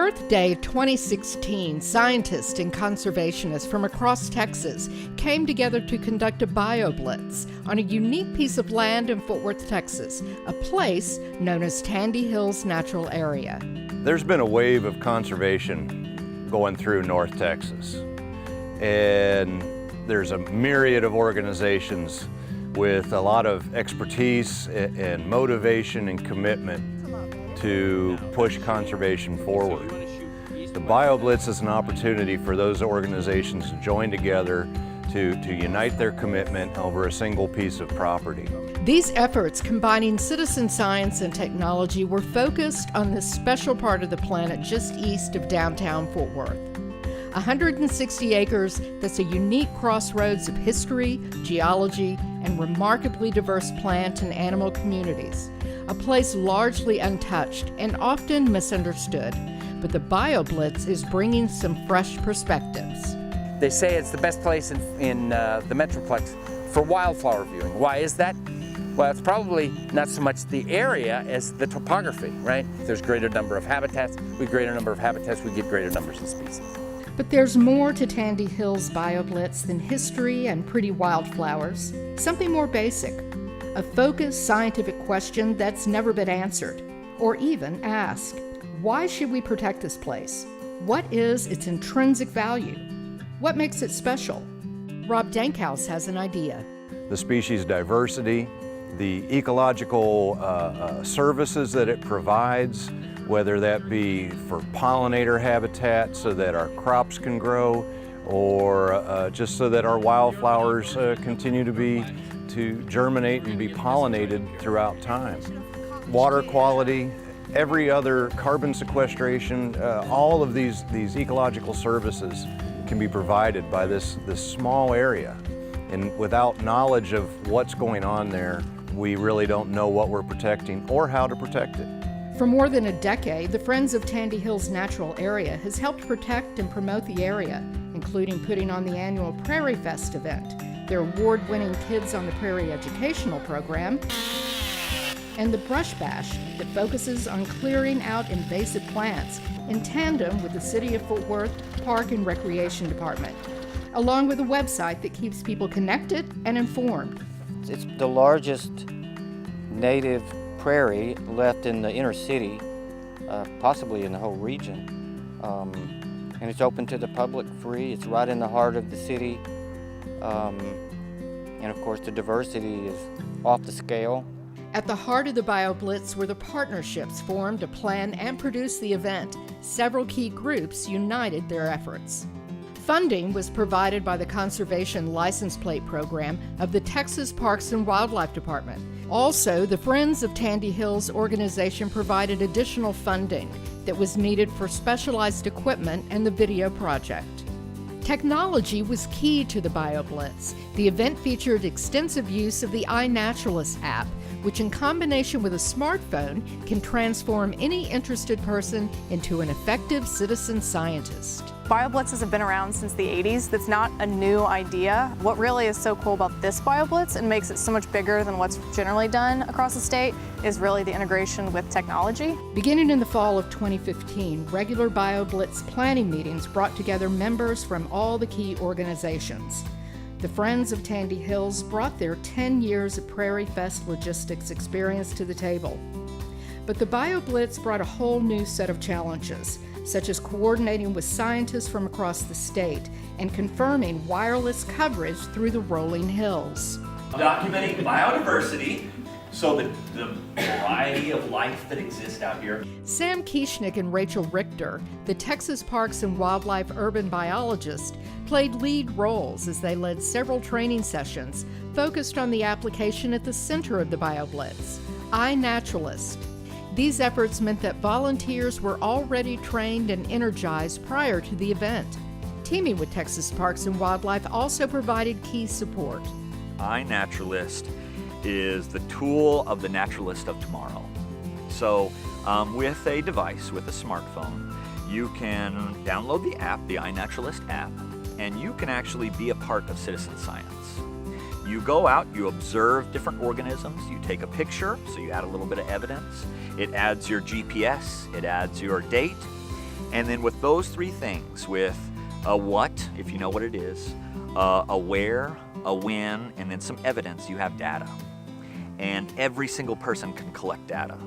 Earth Day 2016, scientists and conservationists from across Texas came together to conduct a BioBlitz on a unique piece of land in Fort Worth, Texas, a place known as Tandy Hills Natural Area. There's been a wave of conservation going through North Texas, and there's a myriad of organizations with a lot of expertise and motivation and commitment to push conservation forward. The BioBlitz is an opportunity for those organizations to join together to unite their commitment over a single piece of property. These efforts, combining citizen science and technology, were focused on this special part of the planet just east of downtown Fort Worth. 160 acres that's a unique crossroads of history, geology, and remarkably diverse plant and animal communities. A place largely untouched and often misunderstood, but the BioBlitz is bringing some fresh perspectives. They say it's the best place in the Metroplex for wildflower viewing. Why is that? Well, it's probably not so much the area as the topography, right? If there's greater number of habitats, we greater number of habitats, we get greater numbers of species. But there's more to Tandy Hills BioBlitz than history and pretty wildflowers. Something more basic. A focused scientific question that's never been answered, or even asked. Why should we protect this place? What is its intrinsic value? What makes it special? Rob Dankhouse has an idea. The species diversity, the ecological services that it provides, whether that be for pollinator habitat so that our crops can grow, or just so that our wildflowers continue to germinate and be pollinated throughout time. Water quality, every other carbon sequestration, all of these ecological services can be provided by this small area. And without knowledge of what's going on there, we really don't know what we're protecting or how to protect it. For more than a decade, the Friends of Tandy Hills Natural Area has helped protect and promote the area, including putting on the annual Prairie Fest event, their award-winning Kids on the Prairie educational program, and the Brush Bash that focuses on clearing out invasive plants in tandem with the City of Fort Worth Park and Recreation Department, along with a website that keeps people connected and informed. It's the largest native prairie left in the inner city, possibly in the whole region. And it's open to the public free. It's right in the heart of the city. And of course the diversity is off the scale. At the heart of the BioBlitz were the partnerships formed to plan and produce the event. Several key groups united their efforts. Funding was provided by the Conservation License Plate Program of the Texas Parks and Wildlife Department. Also, the Friends of Tandy Hills organization provided additional funding that was needed for specialized equipment and the video project. Technology was key to the BioBlitz. The event featured extensive use of the iNaturalist app, which in combination with a smartphone can transform any interested person into an effective citizen scientist. BioBlitzes have been around since the 80s. That's not a new idea. What really is so cool about this BioBlitz and makes it so much bigger than what's generally done across the state is really the integration with technology. Beginning in the fall of 2015, regular BioBlitz planning meetings brought together members from all the key organizations. The Friends of Tandy Hills brought their 10 years of Prairie Fest logistics experience to the table. But the BioBlitz brought a whole new set of challenges, such as coordinating with scientists from across the state and confirming wireless coverage through the rolling hills. Documenting biodiversity, so the variety of life that exists out here. Sam Kieschnick and Rachel Richter, the Texas Parks and Wildlife urban biologist, played lead roles as they led several training sessions focused on the application at the center of the BioBlitz, iNaturalist. These efforts meant that volunteers were already trained and energized prior to the event. Teaming with Texas Parks and Wildlife also provided key support. iNaturalist is the tool of the naturalist of tomorrow. So with a device, with a smartphone, you can download the app, the iNaturalist app, and you can actually be a part of citizen science. You go out, you observe different organisms, you take a picture, so you add a little bit of evidence. It adds your GPS, it adds your date, And then with those three things, with a what, if you know what it is, a where, a when, and then some evidence, you have data. And every single person can collect data.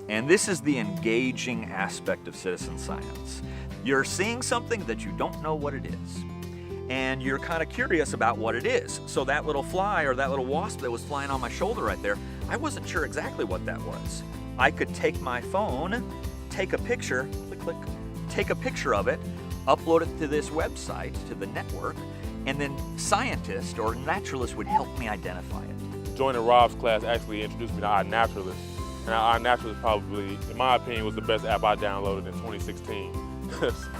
And this is the engaging aspect of citizen science. You're seeing something that you don't know what it is, and you're kind of curious about what it is. So that little fly or that little wasp that was flying on my shoulder right there, I wasn't sure exactly what that was. I could take my phone, take a picture, click, click, take a picture of it, upload it to this website, to the network, and then scientists or naturalists would help me identify it. Joining Rob's class actually introduced me to iNaturalist. And iNaturalist probably, in my opinion, was the best app I downloaded in 2016.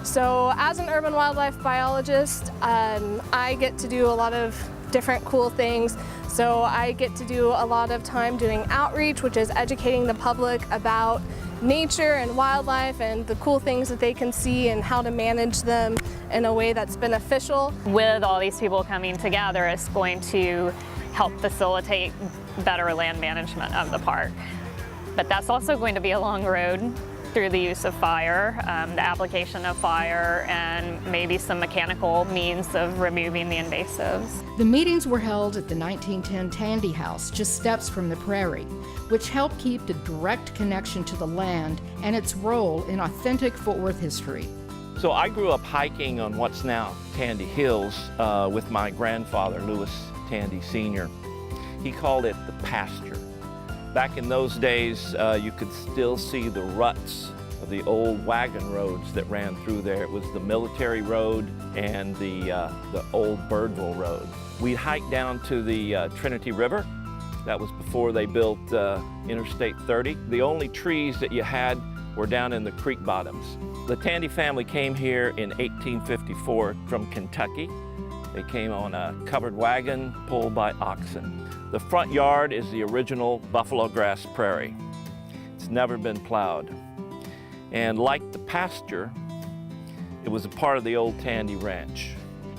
So as an urban wildlife biologist, I get to do a lot of different cool things. So I get to do a lot of time doing outreach, which is educating the public about nature and wildlife and the cool things that they can see and how to manage them in a way that's beneficial. With all these people coming together, it's going to help facilitate better land management of the park. But that's also going to be a long road through the use of fire, the application of fire, and maybe some mechanical means of removing the invasives. The meetings were held at the 1910 Tandy House, just steps from the prairie, which helped keep the direct connection to the land and its role in authentic Fort Worth history. So I grew up hiking on what's now Tandy Hills with my grandfather, Lewis Tandy Sr. He called it the pasture. Back in those days, you could still see the ruts of the old wagon roads that ran through there. It was the military road and the old Birdville Road. We'd hike down to the Trinity River. That was before they built Interstate 30. The only trees that you had were down in the creek bottoms. The Tandy family came here in 1854 from Kentucky. They came on a covered wagon pulled by oxen. The front yard is the original buffalo grass prairie. It's never been plowed. And like the pasture, it was a part of the old Tandy Ranch.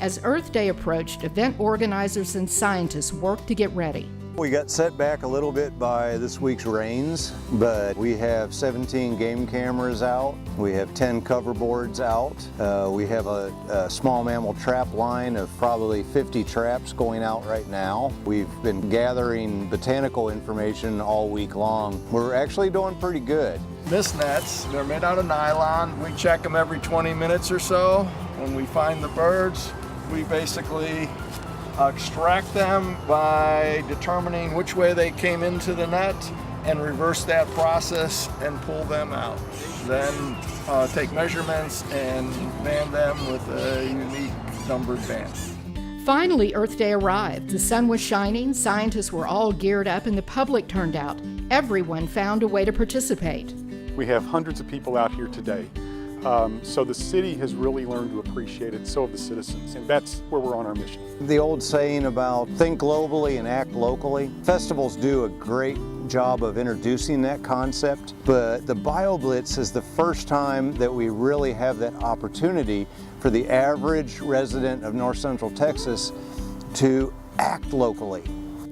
As Earth Day approached, event organizers and scientists worked to get ready. We got set back a little bit by this week's rains, but we have 17 game cameras out. We have 10 cover boards out. We have a small mammal trap line of probably 50 traps going out right now. We've been gathering botanical information all week long. We're actually doing pretty good. Mist nets, they're made out of nylon. We check them every 20 minutes or so. When we find the birds, we basically extract them by determining which way they came into the net and reverse that process and pull them out. Then take measurements and band them with a unique numbered band. Finally, Earth Day arrived. The sun was shining, scientists were all geared up, and the public turned out. Everyone found a way to participate. We have hundreds of people out here today. So the city has really learned to appreciate it, so have the citizens, and that's where we're on our mission. The old saying about think globally and act locally, festivals do a great job of introducing that concept, but the BioBlitz is the first time that we really have that opportunity for the average resident of North Central Texas to act locally.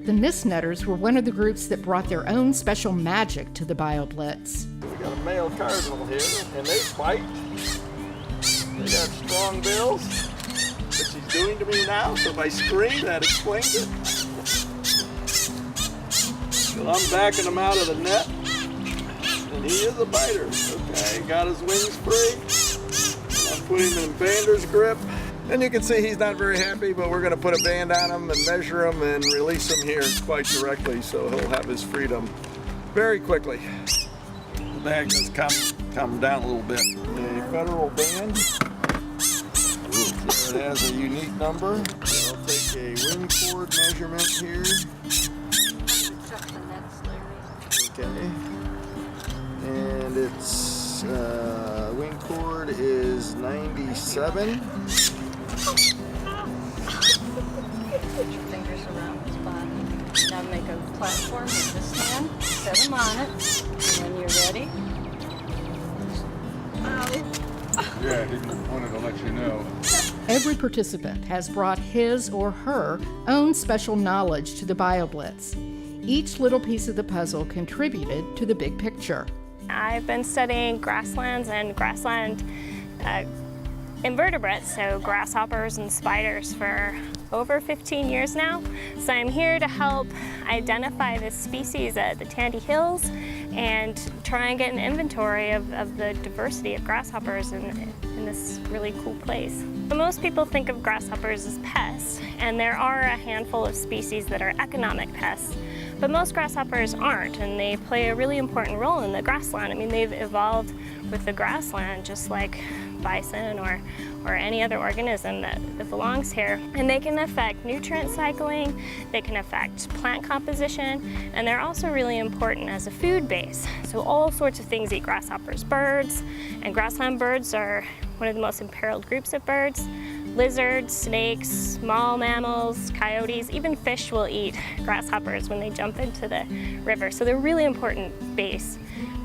The Mist Netters were one of the groups that brought their own special magic to the BioBlitz. We got a male cardinal here, and they fight. They got strong bills, which he's doing to me now, so if I scream, that explains it. So I'm backing him out of the net, and he is a biter. Okay, got his wings free. I'm putting him in bander's grip. And you can see he's not very happy, but we're going to put a band on him and measure him and release him here quite directly, so he'll have his freedom very quickly. The bag does come down a little bit. A federal band. So it has a unique number. I'll take a wing cord measurement here. Okay. And its wing cord is 97. Put your fingers around his body. Now make a platform with this hand, set him on it, and when you're ready. Yeah, I just wanted to let you know. Every participant has brought his or her own special knowledge to the BioBlitz. Each little piece of the puzzle contributed to the big picture. I've been studying grasslands and grassland invertebrates, so grasshoppers and spiders, for over 15 years now. So I'm here to help identify this species at the Tandy Hills and try and get an inventory of the diversity of grasshoppers in this really cool place. But most people think of grasshoppers as pests, and there are a handful of species that are economic pests. But most grasshoppers aren't, and they play a really important role in the grassland. I mean, they've evolved with the grassland just like bison or any other organism that belongs here. And they can affect nutrient cycling, they can affect plant composition, and they're also really important as a food base. So all sorts of things eat grasshoppers. Birds, and grassland birds are one of the most imperiled groups of birds. Lizards, snakes, small mammals, coyotes, even fish will eat grasshoppers when they jump into the river. So they're a really important base,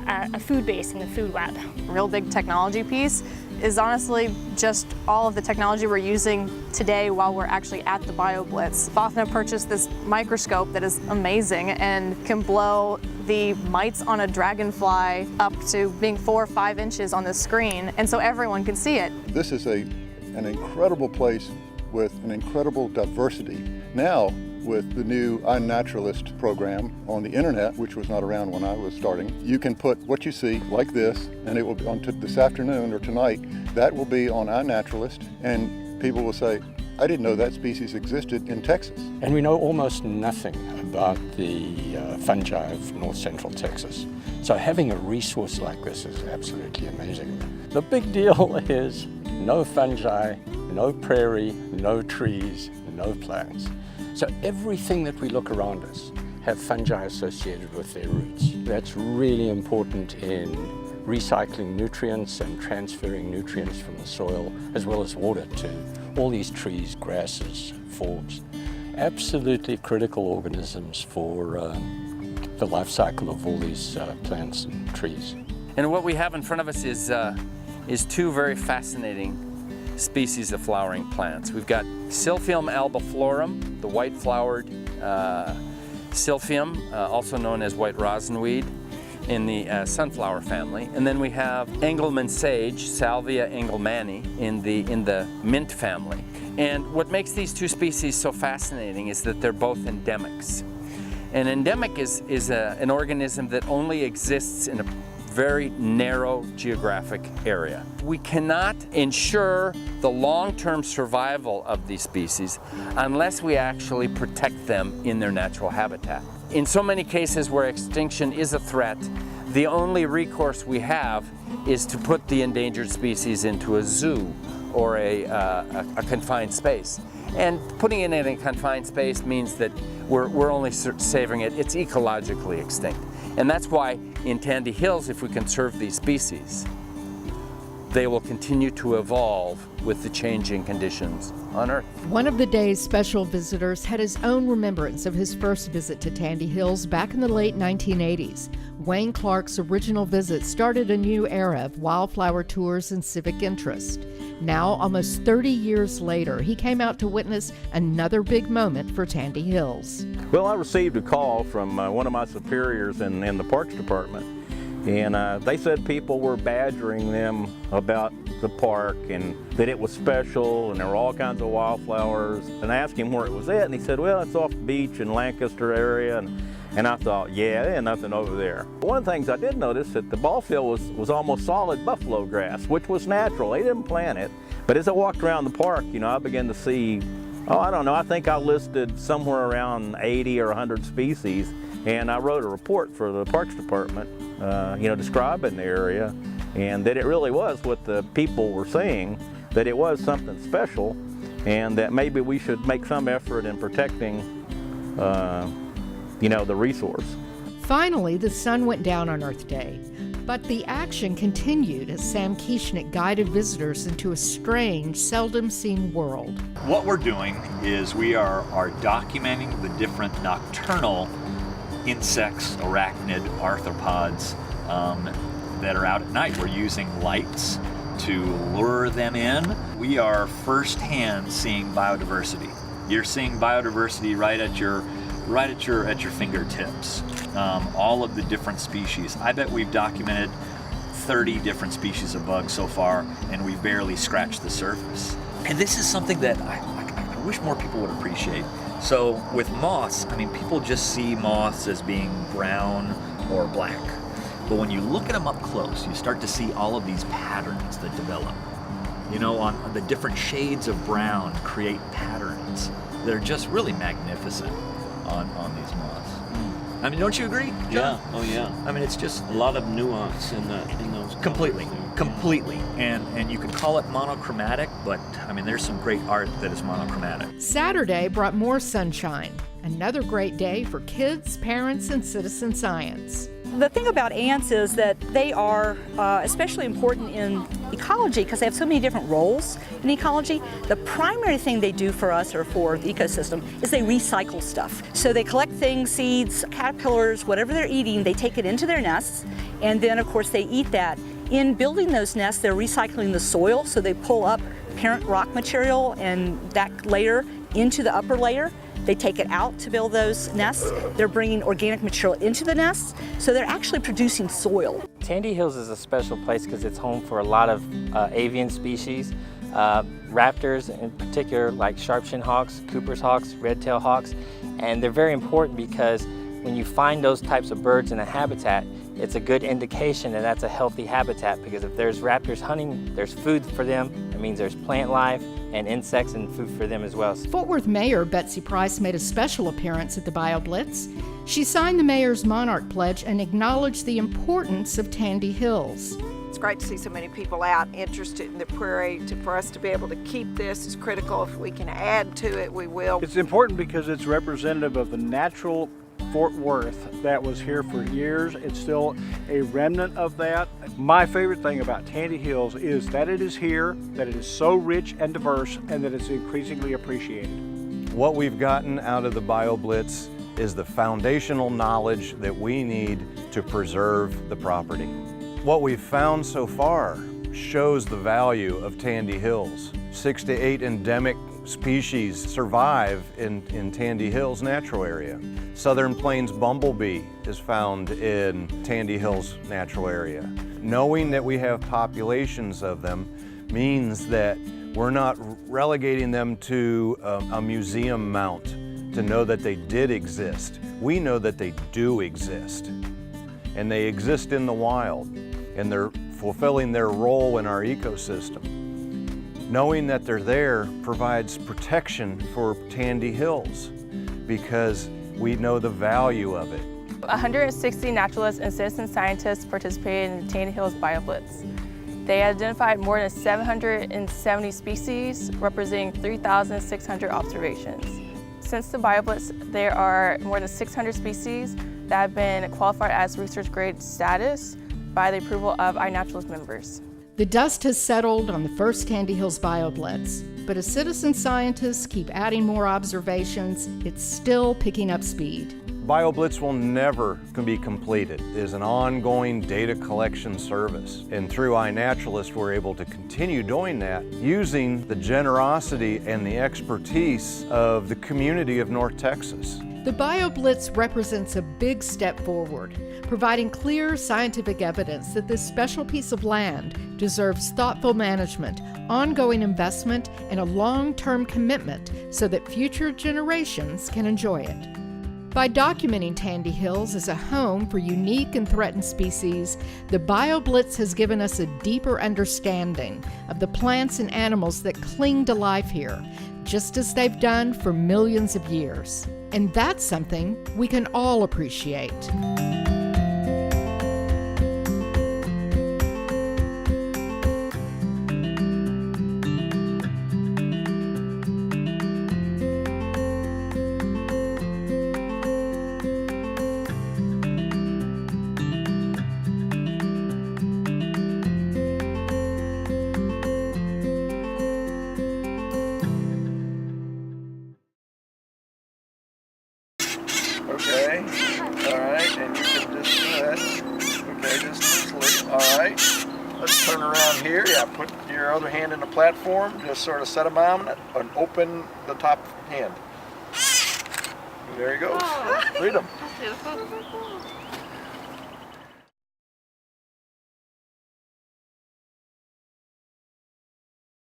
a food base in the food web. A real big technology piece is honestly just all of the technology we're using today while we're actually at the BioBlitz. Bafna purchased this microscope that is amazing and can blow the mites on a dragonfly up to being 4 or 5 inches on the screen, and so everyone can see it. This is an incredible place with an incredible diversity. Now, with the new iNaturalist program on the internet, which was not around when I was starting, you can put what you see like this, and it will be on this afternoon or tonight, that will be on iNaturalist, and people will say, I didn't know that species existed in Texas. And we know almost nothing about the fungi of north central Texas. So having a resource like this is absolutely amazing. The big deal is no fungi, no prairie, no trees, no plants. So everything that we look around us have fungi associated with their roots. That's really important in recycling nutrients and transferring nutrients from the soil as well as water to all these trees, grasses, forbs. Absolutely critical organisms for the life cycle of all these plants and trees. And what we have in front of us is two very fascinating species of flowering plants. We've got Silphium albiflorum, the white-flowered Silphium, also known as white rosinweed, in the sunflower family. And then we have Engelmann sage, Salvia engelmanni, in the mint family. And what makes these two species so fascinating is that they're both endemics. An endemic is an organism that only exists in a very narrow geographic area. We cannot ensure the long-term survival of these species unless we actually protect them in their natural habitat. In so many cases where extinction is a threat, the only recourse we have is to put the endangered species into a zoo or a confined space. And putting it in a confined space means that we're only saving it. It's ecologically extinct. And that's why in Tandy Hills, if we conserve these species, they will continue to evolve with the changing conditions on Earth. One of the day's special visitors had his own remembrance of his first visit to Tandy Hills back in the late 1980s. Wayne Clark's original visit started a new era of wildflower tours and civic interest. Now, almost 30 years later, he came out to witness another big moment for Tandy Hills. Well, I received a call from one of my superiors in the Parks Department, and they said people were badgering them about the park and that it was special and there were all kinds of wildflowers. And I asked him where it was at, and he said, well, it's off the beach in Lancaster area. And I thought, yeah, there ain't nothing over there. One of the things I did notice that the ball field was almost solid buffalo grass, which was natural. They didn't plant it. But as I walked around the park, I began to see, I don't know, I think I listed somewhere around 80 or 100 species. And I wrote a report for the Parks Department, describing the area, and that it really was what the people were saying, that it was something special, and that maybe we should make some effort in protecting the resource. Finally, the sun went down on Earth Day, but the action continued as Sam Kieschnick guided visitors into a strange, seldom-seen world. What we're doing is we are documenting the different nocturnal insects, arachnid, arthropods that are out at night. We're using lights to lure them in. We are firsthand seeing biodiversity. You're seeing biodiversity right at your fingertips. All of the different species. I bet we've documented 30 different species of bugs so far, and we've barely scratched the surface. And this is something that I wish more people would appreciate. So with moths, I mean, people just see moths as being brown or black. But when you look at them up close, you start to see all of these patterns that develop. You know, on the different shades of brown create patterns that are just really magnificent on these moths. I mean, don't you agree, John? Yeah. Oh yeah. I mean, it's just a lot of nuance in those. Completely. And you could call it monochromatic, but I mean, there's some great art that is monochromatic. Saturday brought more sunshine. Another great day for kids, parents, and citizen science. The thing about ants is that they are especially important in ecology because they have so many different roles in ecology. The primary thing they do for us or for the ecosystem is they recycle stuff. So they collect things, seeds, caterpillars, whatever they're eating, they take it into their nests, and then of course they eat that. In building those nests, they're recycling the soil, so they pull up parent rock material and that layer into the upper layer. They take it out to build those nests. They're bringing organic material into the nests, so they're actually producing soil. Tandy Hills is a special place because it's home for a lot of avian species, raptors in particular, like sharp-shinned hawks, Cooper's hawks, red-tailed hawks, and they're very important because when you find those types of birds in a habitat, it's a good indication that that's a healthy habitat because if there's raptors hunting, there's food for them. It means there's plant life and insects and food for them as well. Fort Worth Mayor Betsy Price made a special appearance at the BioBlitz. She signed the mayor's Monarch Pledge and acknowledged the importance of Tandy Hills. It's great to see so many people out interested in the prairie. For us to be able to keep this is critical. If we can add to it, we will. It's important because it's representative of the natural Fort Worth that was here for years. It's still a remnant of that. My favorite thing about Tandy Hills is that it is here, that it is so rich and diverse, and that it's increasingly appreciated. What we've gotten out of the BioBlitz is the foundational knowledge that we need to preserve the property. What we've found so far shows the value of Tandy Hills. 6 to 8 endemic species survive in Tandy Hills natural area. Southern Plains bumblebee is found in Tandy Hills natural area. Knowing that we have populations of them means that we're not relegating them to a museum mount to know that they did exist. We know that they do exist, and they exist in the wild, and they're fulfilling their role in our ecosystem. Knowing that they're there provides protection for Tandy Hills because we know the value of it. 160 naturalists and citizen scientists participated in the Tandy Hills BioBlitz. They identified more than 770 species, representing 3,600 observations. Since the BioBlitz, there are more than 600 species that have been qualified as research grade status by the approval of iNaturalist members. The dust has settled on the first Tandy Hills BioBlitz, but as citizen scientists keep adding more observations, it's still picking up speed. BioBlitz will never be completed. It is an ongoing data collection service. And through iNaturalist, we're able to continue doing that using the generosity and the expertise of the community of North Texas. The BioBlitz represents a big step forward, providing clear scientific evidence that this special piece of land deserves thoughtful management, ongoing investment, and a long-term commitment so that future generations can enjoy it. By documenting Tandy Hills as a home for unique and threatened species, the BioBlitz has given us a deeper understanding of the plants and animals that cling to life here, just as they've done for millions of years. And that's something we can all appreciate. Okay, all right, and you can just do that. Okay, just loosely, all right. Let's turn around here. Yeah, put your other hand in the platform, just sort of set them on it, and open the top hand. There you go. Freedom.